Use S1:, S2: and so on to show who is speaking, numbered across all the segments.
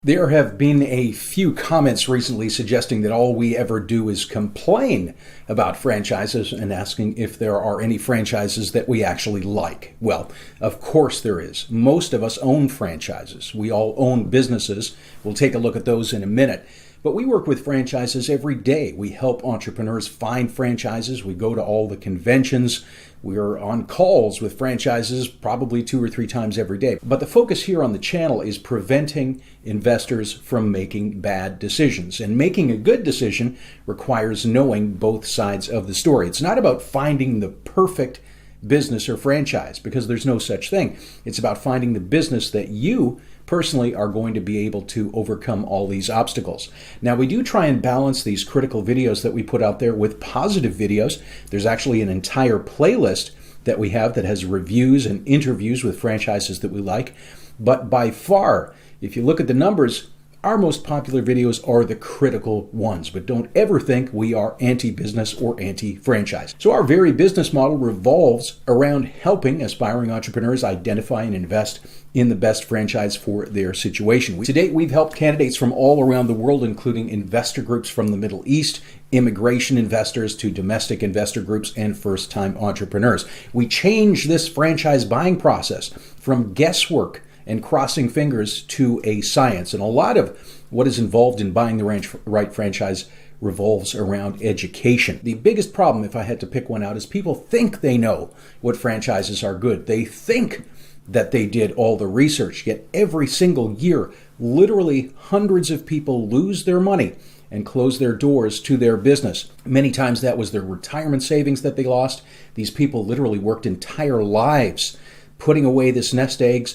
S1: There have been a few comments recently suggesting that all we ever do is complain about franchises and asking if there are any franchises that we actually like. Well, of course there is. Most of us own franchises. We all own businesses. We'll take a look at those in a minute. But we work with franchises every day. We help entrepreneurs find franchises. We go to all the conventions. We're on calls with franchises probably 2 or 3 times every day. But the focus here on the channel is preventing investors from making bad decisions. And making a good decision requires knowing both sides of the story. It's not about finding the perfect business or franchise, because there's no such thing. It's about finding the business that you personally are going to be able to overcome all these obstacles. Now, we do try and balance these critical videos that we put out there with positive videos. There's actually an entire playlist that we have that has reviews and interviews with franchises that we like. But by far, if you look at the numbers, our most popular videos are the critical ones, but don't ever think we are anti-business or anti-franchise. So our very business model revolves around helping aspiring entrepreneurs identify and invest in the best franchise for their situation. To date, we've helped candidates from all around the world, including investor groups from the Middle East, immigration investors to domestic investor groups, and first-time entrepreneurs. We change this franchise buying process from guesswork and crossing fingers to a science. And a lot of what is involved in buying the right franchise revolves around education. The biggest problem, if I had to pick one out, is people think they know what franchises are good. They think that they did all the research, yet every single year, literally hundreds of people lose their money and close their doors to their business. Many times that was their retirement savings that they lost. These people literally worked entire lives putting away this nest egg,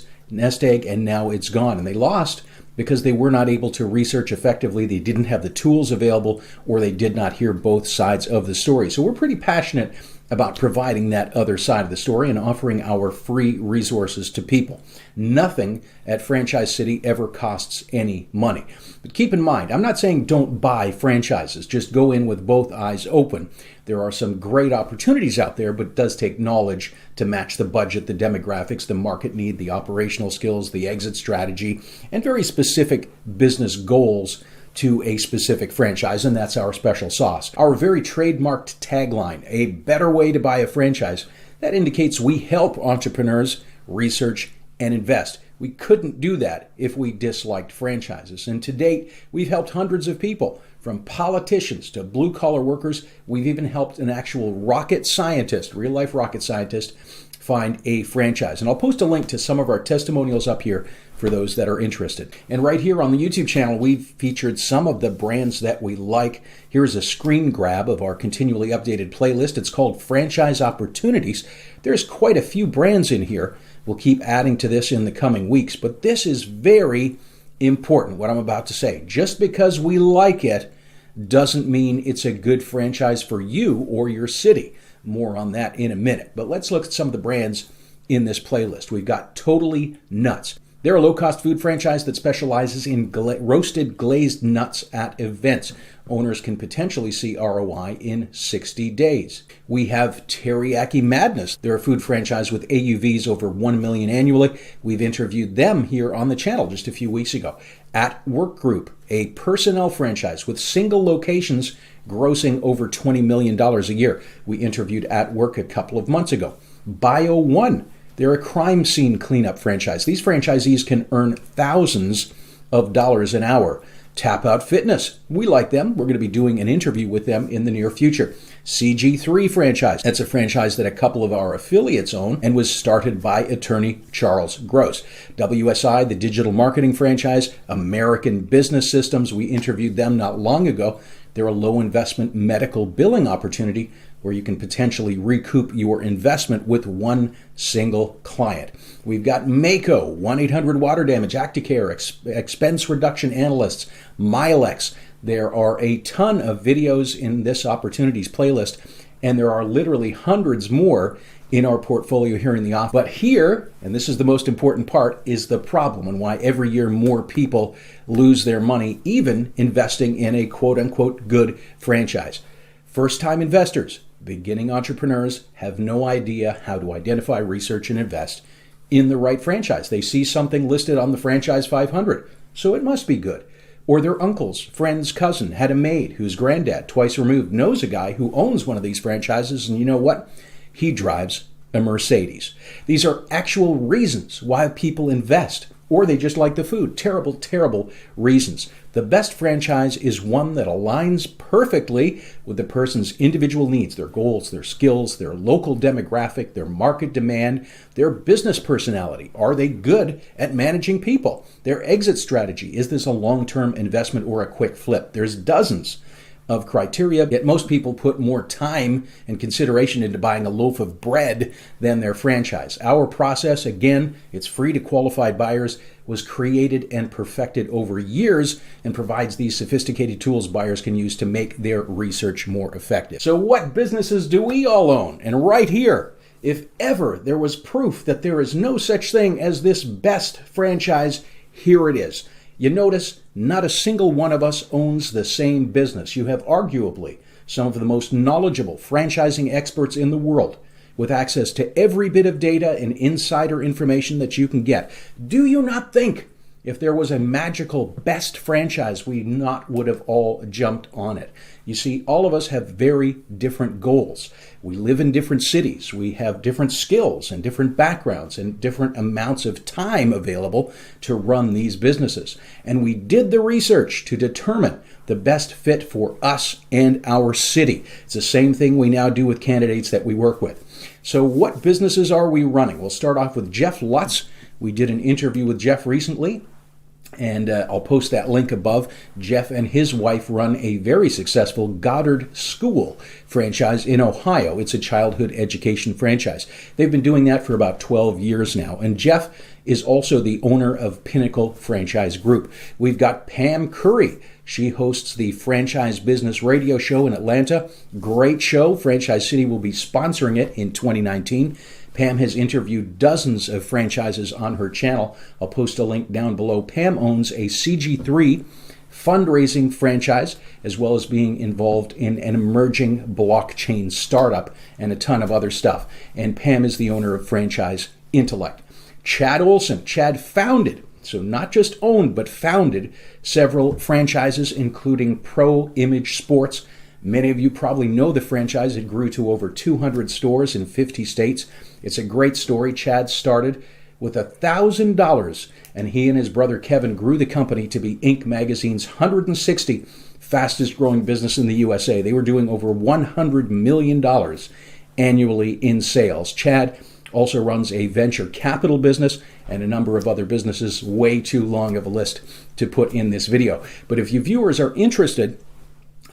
S1: and now it's gone. And they lost because they were not able to research effectively, they didn't have the tools available, or they did not hear both sides of the story. So we're pretty passionate about providing that other side of the story and offering our free resources to people. Nothing at Franchise City ever costs any money. But keep in mind, I'm not saying don't buy franchises, just go in with both eyes open. There are some great opportunities out there, but it does take knowledge to match the budget, the demographics, the market need, the operational skills, the exit strategy, and very specific business goals to a specific franchise, and that's our special sauce. Our very trademarked tagline, a better way to buy a franchise, that indicates we help entrepreneurs research and invest. We couldn't do that if we disliked franchises. And to date, we've helped hundreds of people, from politicians to blue-collar workers. We've even helped an actual rocket scientist, real-life rocket scientist, find a franchise. And I'll post a link to some of our testimonials up here for those that are interested. And right here on the YouTube channel, we've featured some of the brands that we like. Here's a screen grab of our continually updated playlist. It's called Franchise Opportunities. There's quite a few brands in here. We'll keep adding to this in the coming weeks, but this is very important, what I'm about to say. Just because we like it doesn't mean it's a good franchise for you or your city. More on that in a minute. But let's look at some of the brands in this playlist. We've got Totally Nuts. They're a low-cost food franchise that specializes in roasted glazed nuts at events. Owners can potentially see ROI in 60 days. We have Teriyaki Madness. They're a food franchise with AUVs over 1 million annually. We've interviewed them here on the channel just a few weeks ago. At Work Group, a personnel franchise with single locations grossing over $20 million a year. We interviewed At Work a couple of months ago. Bio One. They're a crime scene cleanup franchise. These franchisees can earn thousands of dollars an hour. Tap Out Fitness. We like them. We're going to be doing an interview with them in the near future. CG3 franchise. That's a franchise that a couple of our affiliates own and was started by attorney Charles Gross. WSI, the digital marketing franchise. American Business Systems. We interviewed them not long ago. They're a low investment medical billing opportunity where you can potentially recoup your investment with one single client. We've got Mako, 1-800-Water Damage, Acticare, Expense Reduction Analysts, Milex. There are a ton of videos in this opportunities playlist, and there are literally hundreds more in our portfolio here in the office. But here, and this is the most important part, is the problem and why every year more people lose their money, even investing in a quote-unquote good franchise. First-time investors, beginning entrepreneurs, have no idea how to identify, research, and invest in the right franchise. They see something listed on the Franchise 500. so it must be good. Or their uncle's friend's cousin had a maid whose granddad, twice removed, knows a guy who owns one of these franchises, and you know what? He drives a Mercedes. These are actual reasons why people invest, or they just like the food. Terrible, terrible reasons. The best franchise is one that aligns perfectly with the person's individual needs, their goals, their skills, their local demographic, their market demand, their business personality. Are they good at managing people? Their exit strategy. Is this a long-term investment or a quick flip? There's dozens of criteria, yet most people put more time and consideration into buying a loaf of bread than their franchise. Our process, again, it's free to qualified buyers, was created and perfected over years and provides these sophisticated tools buyers can use to make their research more effective. So what businesses do we all own? And right here, if ever there was proof that there is no such thing as this best franchise, here it is. You notice not a single one of us owns the same business. You have arguably some of the most knowledgeable franchising experts in the world with access to every bit of data and insider information that you can get. Do you not think if there was a magical best franchise, we not would have all jumped on it? You see, all of us have very different goals. We live in different cities. We have different skills and different backgrounds and different amounts of time available to run these businesses. And we did the research to determine the best fit for us and our city. It's the same thing we now do with candidates that we work with. So what businesses are we running? We'll start off with Jeff Lutz. We did an interview with Jeff recently, and I'll post that link above. Jeff and his wife run a very successful Goddard School franchise in Ohio. It's a childhood education franchise. They've been doing that for about 12 years now. And Jeff is also the owner of Pinnacle Franchise Group. We've got Pam Curry. She hosts the Franchise Business Radio Show in Atlanta. Great show. Franchise City will be sponsoring it in 2019. Pam has interviewed dozens of franchises on her channel. I'll post a link down below. Pam owns a CG3 fundraising franchise, as well as being involved in an emerging blockchain startup and a ton of other stuff. And Pam is the owner of Franchise Intellect. Chad Olson. Chad founded, so not just owned, but founded several franchises, including Pro Image Sports. Many of you probably know the franchise. It grew to over 200 stores in 50 states. It's a great story. Chad started with $1,000, and he and his brother Kevin grew the company to be Inc. magazine's 160 fastest growing business in the USA. They were doing over $100 million annually in sales. Chad also runs a venture capital business and a number of other businesses, way too long of a list to put in this video. But if you viewers are interested,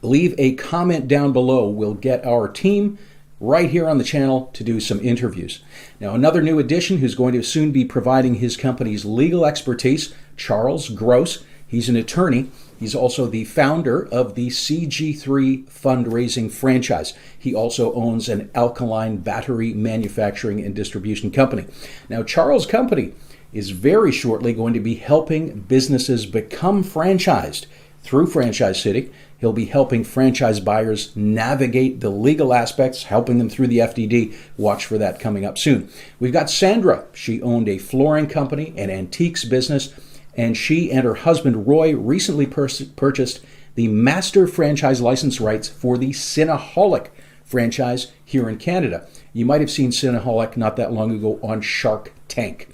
S1: leave a comment down below. We'll get our team right here on the channel to do some interviews. Now, another new addition who's going to soon be providing his company's legal expertise, Charles Gross. He's an attorney. He's also the founder of the CG3 fundraising franchise. He also owns an alkaline battery manufacturing and distribution company. Now, Charles' company is very shortly going to be helping businesses become franchised through Franchise City. He'll be helping franchise buyers navigate the legal aspects, helping them through the FDD. Watch for that coming up soon. We've got Sandra. She owned a flooring company, an antiques business, and she and her husband Roy recently purchased the master franchise license rights for the Cinnaholic franchise here in Canada. You might have seen Cinnaholic not that long ago on Shark Tank.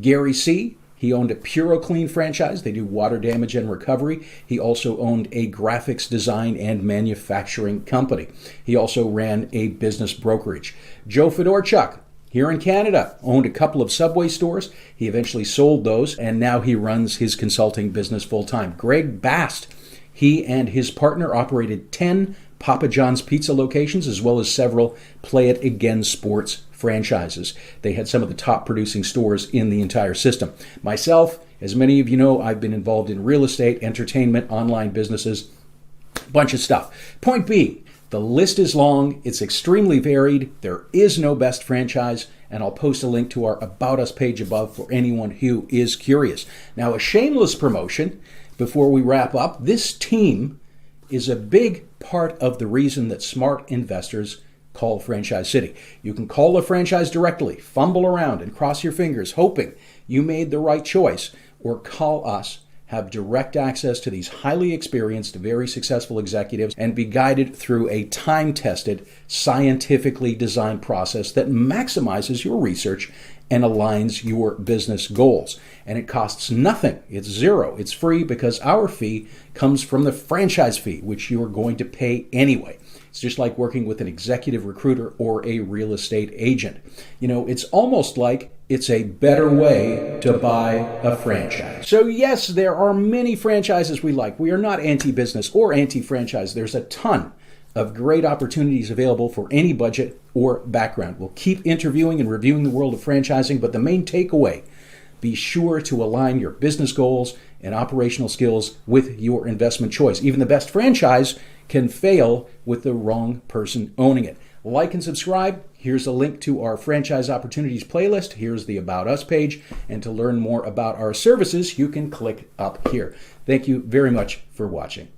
S1: Gary C., he owned a PuroClean franchise. They do water damage and recovery. He also owned a graphics design and manufacturing company. He also ran a business brokerage. Joe Fedorchuk, here in Canada, owned a couple of Subway stores. He eventually sold those, and now he runs his consulting business full-time. Greg Bast, he and his partner operated 10 Papa John's Pizza locations, as well as several Play It Again sports franchises. They had some of the top producing stores in the entire system. Myself, as many of you know, I've been involved in real estate, entertainment, online businesses, bunch of stuff. Point B, the list is long, it's extremely varied, there is no best franchise, and I'll post a link to our About Us page above for anyone who is curious. Now, a shameless promotion before we wrap up. This team is a big part of the reason that smart investors call Franchise City. You can call a franchise directly, fumble around and cross your fingers hoping you made the right choice, or call us have direct access to these highly experienced, very successful executives, and be guided through a time-tested, scientifically designed process that maximizes your research and aligns your business goals. And it costs nothing. It's zero. It's free because our fee comes from the franchise fee, which you are going to pay anyway. It's just like working with an executive recruiter or a real estate agent. It's almost like it's a better way to buy a franchise. So yes, there are many franchises we like. We are not anti-business or anti-franchise. There's a ton of great opportunities available for any budget or background. We'll keep interviewing and reviewing the world of franchising, but the main takeaway, be sure to align your business goals and operational skills with your investment choice. Even the best franchise can fail with the wrong person owning it. Like and subscribe. Here's a link to our Franchise Opportunities playlist. Here's the About Us page. And to learn more about our services, you can click up here. Thank you very much for watching.